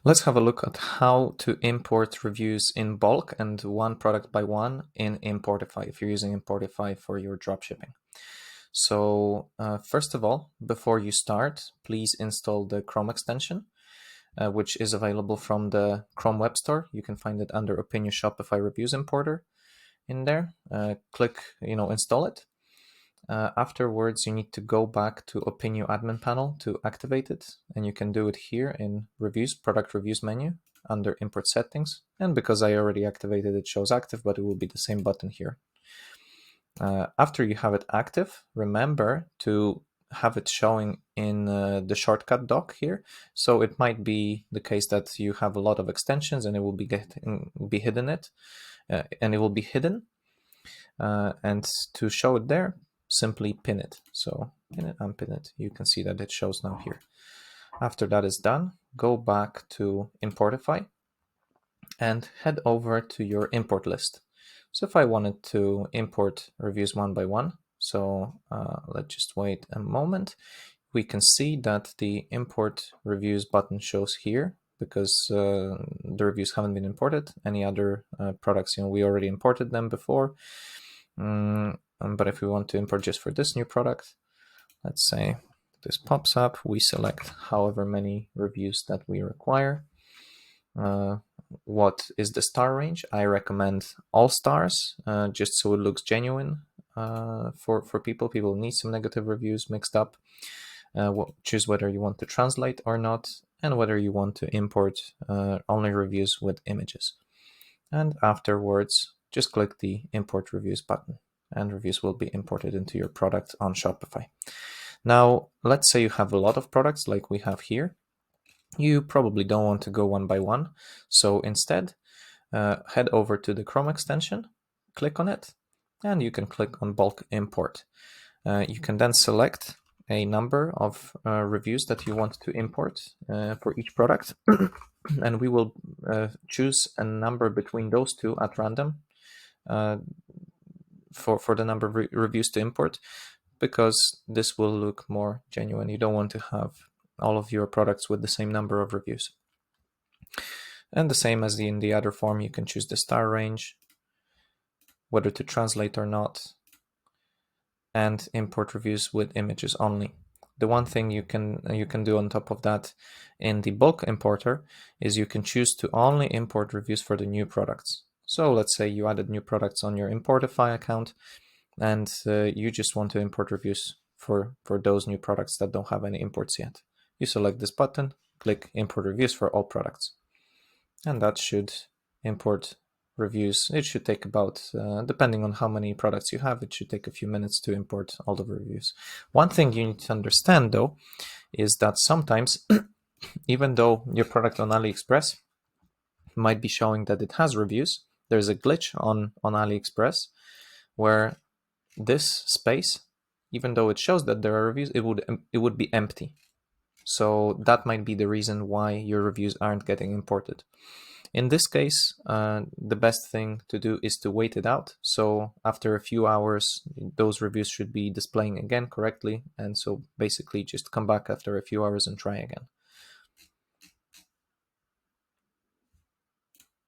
Let's have a look at how to import reviews in bulk and one product by one in Importify if you're using Importify for your dropshipping. So first of all, before you start, please install the Chrome extension, which is available from the Chrome Web Store. You can find it under Opinew Shopify Reviews Importer in there. Click, install it. Afterwards, you need to go back to Opinew admin panel to activate it, and you can do it here in reviews, product reviews menu under import settings. And because I already activated, it shows active, but it will be the same button here. After you have it active, remember to have it showing in the shortcut dock here. So it might be the case that you have a lot of extensions and it will be hidden. And to show it there, simply pin it. So pin it, unpin it. You can see that it shows now here. After that is done, go back to Importify and head over to your import list. So if I wanted to import reviews one by one, so let's just wait a moment. We can see that the import reviews button shows here because the reviews haven't been imported. Any other products, we already imported them before. But if we want to import just for this new product, let's say this pops up, we select however many reviews that we require. What is the star range? I recommend all stars, just so it looks genuine for people. People need some negative reviews mixed up. Choose whether you want to translate or not, and whether you want to import only reviews with images. And afterwards, just click the import reviews button and reviews will be imported into your product on Shopify. Now, let's say you have a lot of products like we have here. You probably don't want to go one by one. So instead, head over to the Chrome extension, click on it, and you can click on bulk import. You can then select a number of reviews that you want to import for each product. And we will choose a number between those two at random for the number of reviews to import, because this will look more genuine. You don't want to have all of your products with the same number of reviews. And the same as in the other form, you can choose the star range, whether to translate or not, and import reviews with images only. The one thing you can do on top of that in the bulk importer is you can choose to only import reviews for the new products. So let's say you added new products on your Importify account and you just want to import reviews for those new products that don't have any imports yet. You select this button, click import reviews for all products. And that should import reviews. It should take about, depending on how many products you have, it should take a few minutes to import all the reviews. One thing you need to understand though, is that sometimes, even though your product on AliExpress might be showing that it has reviews, there's a glitch on AliExpress where this space, even though it shows that there are reviews, it would be empty. So that might be the reason why your reviews aren't getting imported. In this case, the best thing to do is to wait it out. So after a few hours, those reviews should be displaying again correctly. And so basically just come back after a few hours and try again.